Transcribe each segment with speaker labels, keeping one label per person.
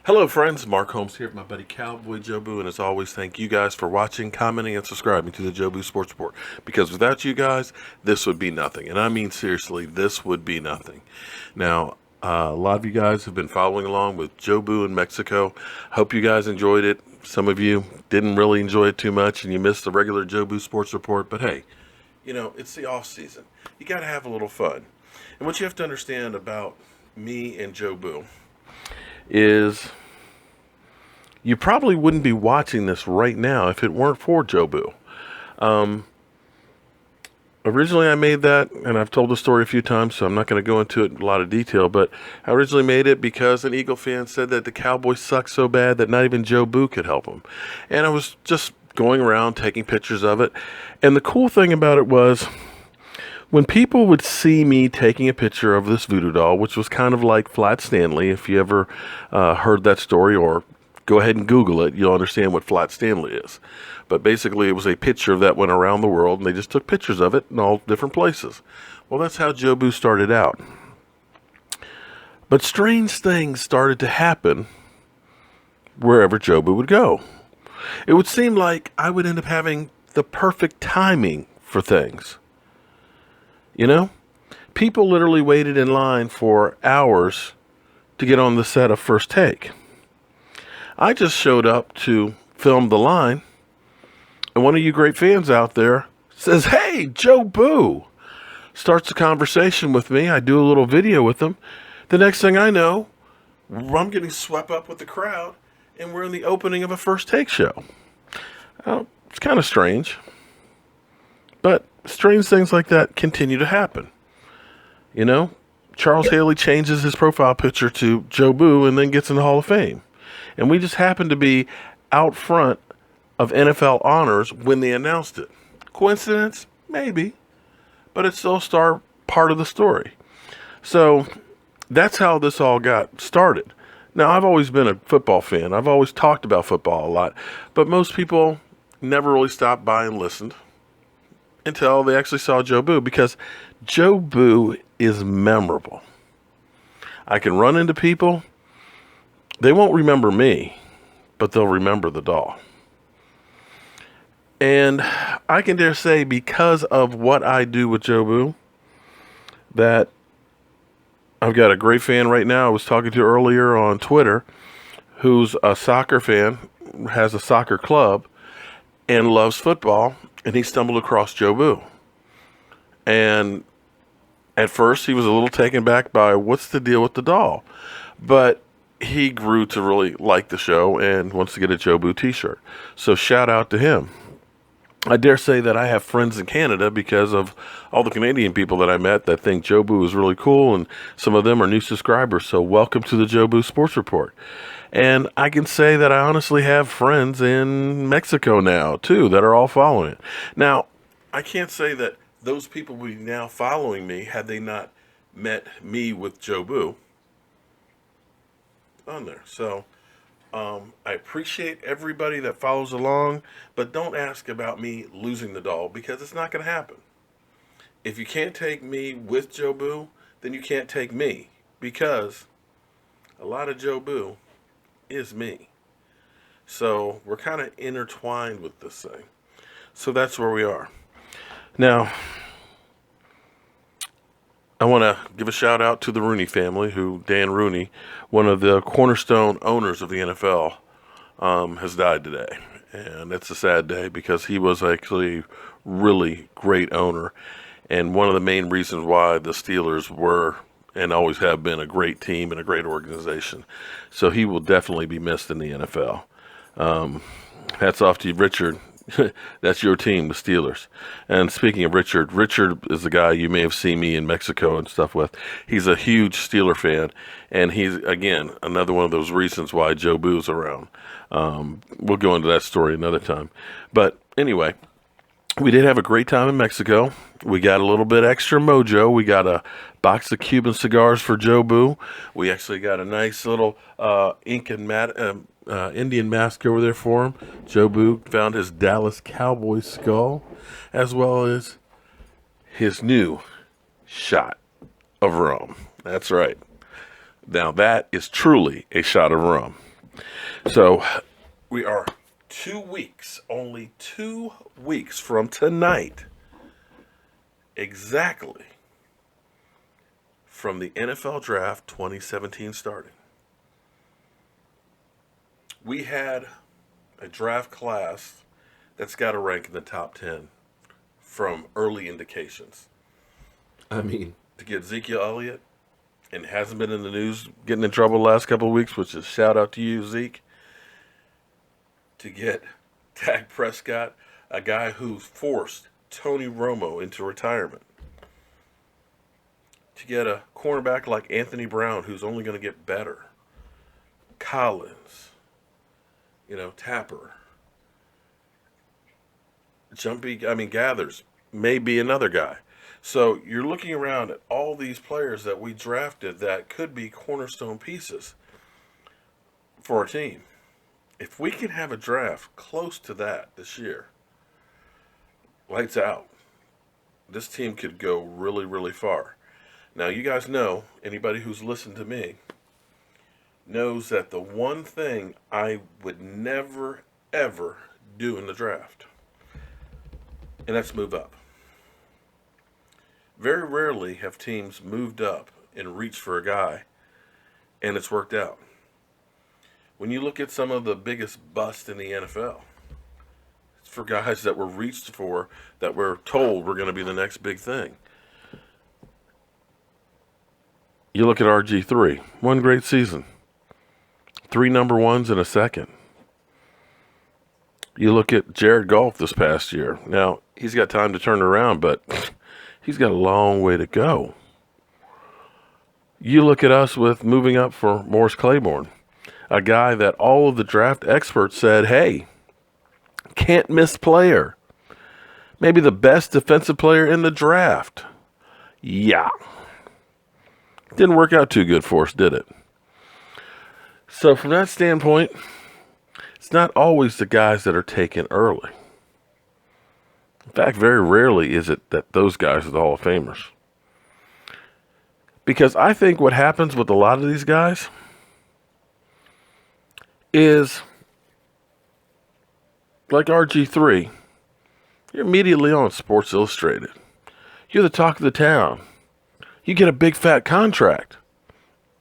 Speaker 1: Hello friends, Mark Holmes here with my buddy CowboyJobu, and as always, thank you guys for watching, commenting, and subscribing to the Jobu Sports Report, because without you guys, this would be nothing, and I mean seriously, this would be nothing. Now, a lot of you guys have been following along with Jobu in Mexico. Hope you guys enjoyed it. Some of you didn't really enjoy it too much, and you missed the regular Jobu Sports Report, but hey, it's the off season. You got to have a little fun. And what you have to understand about me and Jobu is you probably wouldn't be watching this right now if it weren't for Jobu. Originally I made that, and I've told the story a few times, so I'm not going to go into it in a lot of detail, but I originally made it because an Eagle fan said that the Cowboys suck so bad that not even Jobu could help them. And I was just going around taking pictures of it. And the cool thing about it was, when people would see me taking a picture of this voodoo doll, which was kind of like Flat Stanley, if you ever heard that story, or go ahead and Google it, you'll understand what Flat Stanley is. But basically, it was a picture that went around the world, and they just took pictures of it in all different places. Well, that's how Jobu started out. But strange things started to happen wherever Jobu would go. It would seem like I would end up having the perfect timing for things. People literally waited in line for hours to get on the set of First Take. I just showed up to film the line, and one of you great fans out there says, "Hey, Jobu," starts a conversation with me. I do a little video with him. The next thing I know, I'm getting swept up with the crowd, and we're in the opening of a First Take show. It's kind of strange, but strange things like that continue to happen. Charles Haley changes his profile picture to Jobu and then gets in the Hall of Fame. And we just happened to be out front of NFL honors when they announced it. Coincidence? Maybe. But it's still part of the story. So that's how this all got started. Now, I've always been a football fan. I've always talked about football a lot. But most people never really stopped by and listened until they actually saw Jobu, because Jobu is memorable. I can run into people. They won't remember me, but they'll remember the doll. And I can dare say, because of what I do with Jobu, that I've got a great fan right now I was talking to earlier on Twitter, who's a soccer fan, has a soccer club, and loves football, and he stumbled across Jobu. And at first he was a little taken back by what's the deal with the doll. But he grew to really like the show and wants to get a Jobu t-shirt. So shout out to him. I dare say that I have friends in Canada because of all the Canadian people that I met that think Jobu is really cool, and some of them are new subscribers. So welcome to the Jobu Sports Report. And I can say that I honestly have friends in Mexico now, too, that are all following it. Now, I can't say that those people would be now following me had they not met me with Jobu on there. So I appreciate everybody that follows along, but don't ask about me losing the doll, because it's not going to happen. If you can't take me with Jobu, then you can't take me, because a lot of Jobu is me. So we're kind of intertwined with this thing. So that's where we are. Now, I want to give a shout out to the Rooney family, who Dan Rooney, one of the cornerstone owners of the NFL, has died today. And it's a sad day, because he was actually a really great owner, and one of the main reasons why the Steelers were and always have been a great team and a great organization. So he will definitely be missed in the NFL. Hats off to you, Richard. That's your team, the Steelers. And speaking of Richard is the guy you may have seen me in Mexico and stuff with. He's a huge Steeler fan, and he's, again, another one of those reasons why Jobu's around. We'll go into that story another time. But anyway, we did have a great time in Mexico. We got a little bit extra mojo. We got a box of Cuban cigars for Jobu. We actually got a nice little Indian mask over there for him. Jobu found his Dallas Cowboys skull, as well as his new shot of rum. That's right. Now that is truly a shot of rum. So we are 2 weeks, only 2 weeks from tonight, exactly, from the NFL Draft 2017 starting. We had a draft class that's got to rank in the top 10 from early indications.
Speaker 2: I mean,
Speaker 1: To get Ezekiel Elliott, and hasn't been in the news getting in trouble the last couple of weeks, which is shout out to you, Zeke. To get Dak Prescott, a guy who forced Tony Romo into retirement. To get a cornerback like Anthony Brown, who's only going to get better. Collins, Tapper. Gathers may be another guy. So you're looking around at all these players that we drafted that could be cornerstone pieces for our team. If we can have a draft close to that this year, lights out. This team could go really, really far. Now, you guys know, anybody who's listened to me knows that the one thing I would never, ever do in the draft, and that's move up. Very rarely have teams moved up and reached for a guy, and it's worked out. When you look at some of the biggest busts in the NFL, it's for guys that were reached for, that were told were going to be the next big thing. You look at RG3, one great season, 3 number ones in a second. You look at Jared Goff this past year. Now, he's got time to turn around, but he's got a long way to go. You look at us with moving up for Morris Claiborne, a guy that all of the draft experts said, hey, can't miss player. Maybe the best defensive player in the draft. Yeah. Didn't work out too good for us, did it? So from that standpoint, it's not always the guys that are taken early. In fact, very rarely is it that those guys are the Hall of Famers. Because I think what happens with a lot of these guys is, like RG3, you're immediately on Sports Illustrated. You're the talk of the town. You get a big fat contract.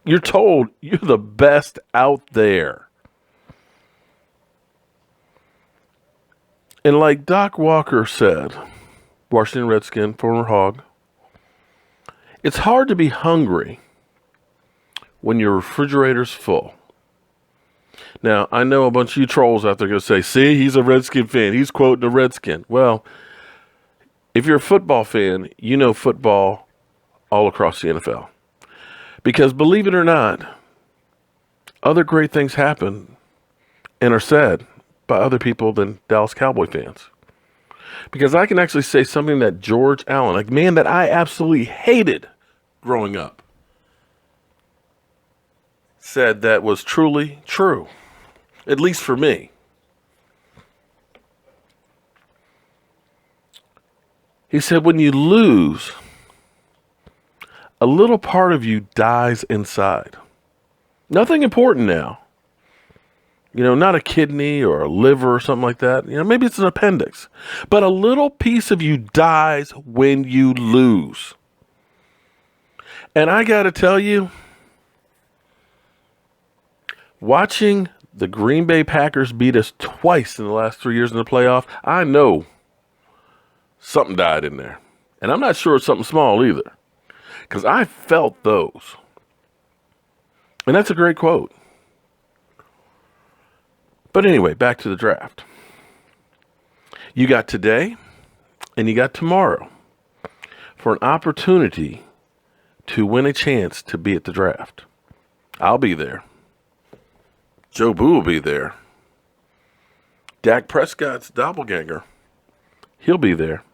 Speaker 1: You're told you're the best out there. And like Doc Walker said, Washington Redskin, former Hog, it's hard to be hungry when your refrigerator's full. Now, I know a bunch of you trolls out there going to say, see, he's a Redskin fan. He's quoting a Redskin. Well, if you're a football fan, you know football all across the NFL. Because believe it or not, other great things happen and are said by other people than Dallas Cowboy fans. Because I can actually say something that George Allen, a man that I absolutely hated growing up, said that was truly true, at least for me. He said, when you lose, a little part of you dies inside. Nothing important now. Not a kidney or a liver or something like that. Maybe it's an appendix. But a little piece of you dies when you lose. And I got to tell you, watching the Green Bay Packers beat us twice in the last 3 years in the playoff, I know something died in there. And I'm not sure it's something small either, because I felt those. And that's a great quote. But anyway, back to the draft. You got today and you got tomorrow for an opportunity to win a chance to be at the draft. I'll be there. Jobu will be there. Dak Prescott's doppelganger, he'll be there.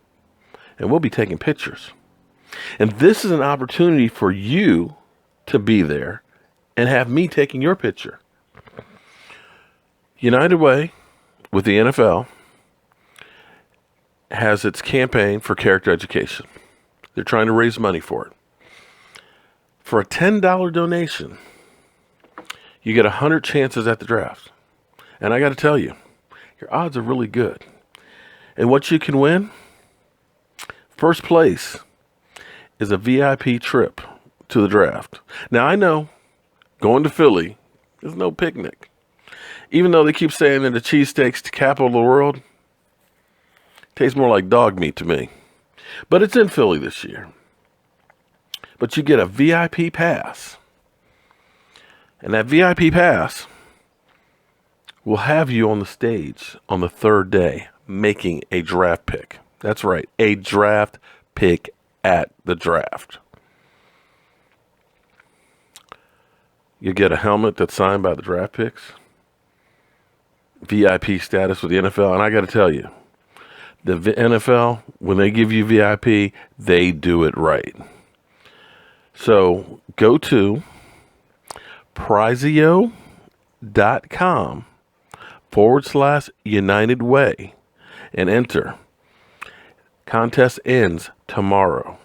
Speaker 1: And we'll be taking pictures. And this is an opportunity for you to be there and have me taking your picture. United Way with the NFL has its campaign for character education. They're trying to raise money for it. For a $10 donation, You get 100 chances at the draft. And I got to tell you, your odds are really good. And what you can win, first place is a VIP trip to the draft. Now, I know going to Philly is no picnic. Even though they keep saying that the cheesesteak's the capital of the world, tastes more like dog meat to me. But it's in Philly this year. But you get a VIP pass. And that VIP pass will have you on the stage on the third day making a draft pick. That's right, a draft pick at the draft. You get a helmet that's signed by the draft picks, VIP status with the NFL, and I got to tell you, the NFL, when they give you VIP, they do it right. So go to prizio.com/United Way and enter. Contest ends tomorrow.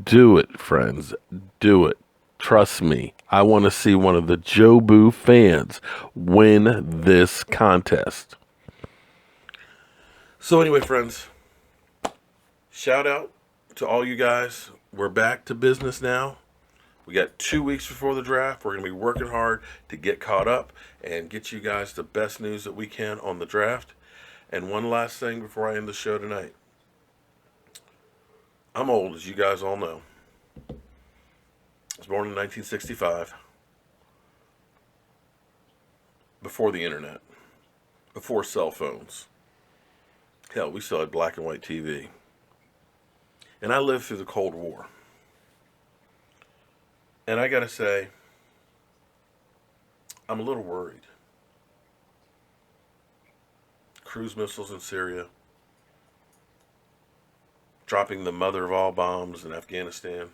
Speaker 1: Do it, friends. Do it. Trust me. I want to see one of the Jobu fans win this contest. So anyway, friends, shout out to all you guys. We're back to business now. We got 2 weeks before the draft. We're going to be working hard to get caught up and get you guys the best news that we can on the draft. And one last thing before I end the show tonight. I'm old, as you guys all know. I was born in 1965. Before the internet. Before cell phones. Hell, we still had black and white TV. And I lived through the Cold War. And I gotta say, I'm a little worried. Cruise missiles in Syria. Dropping the mother of all bombs in Afghanistan.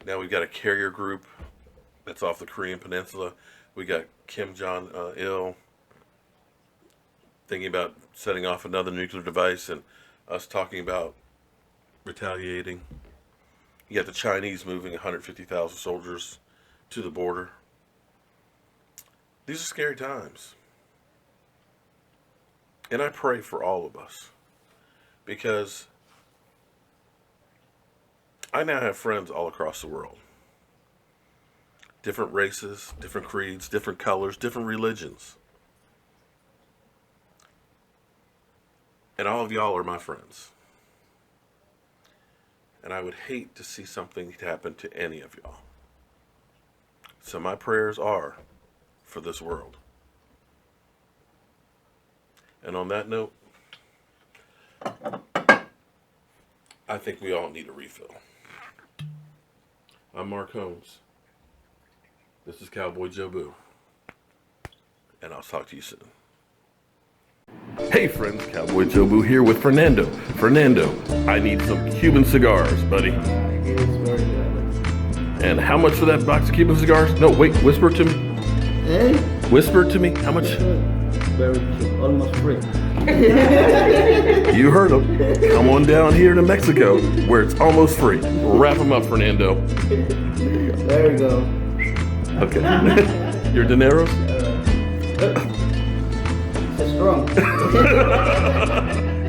Speaker 1: Now we've got a carrier group that's off the Korean Peninsula. We got Kim Jong-il thinking about setting off another nuclear device, and us talking about retaliating. You got the Chinese moving 150,000 soldiers to the border. These are scary times. And I pray for all of us, because I now have friends all across the world. Different races, different creeds, different colors, different religions. And all of y'all are my friends. And I would hate to see something happen to any of y'all. So my prayers are for this world. And on that note, I think we all need a refill. I'm Mark Holmes. This is Cowboy Jobu. And I'll talk to you soon. Hey friends, Cowboy Jobu here with Fernando. Fernando, I need some Cuban cigars, buddy. And how much for that box of Cuban cigars? No, wait, whisper to me.
Speaker 3: Eh?
Speaker 1: Whisper to me, how much?
Speaker 3: Very cheap, almost free.
Speaker 1: You heard him. Come on down here to Mexico, where it's almost free. Wrap them up, Fernando.
Speaker 3: There you go.
Speaker 1: Okay. Your dineros?
Speaker 3: It's strong.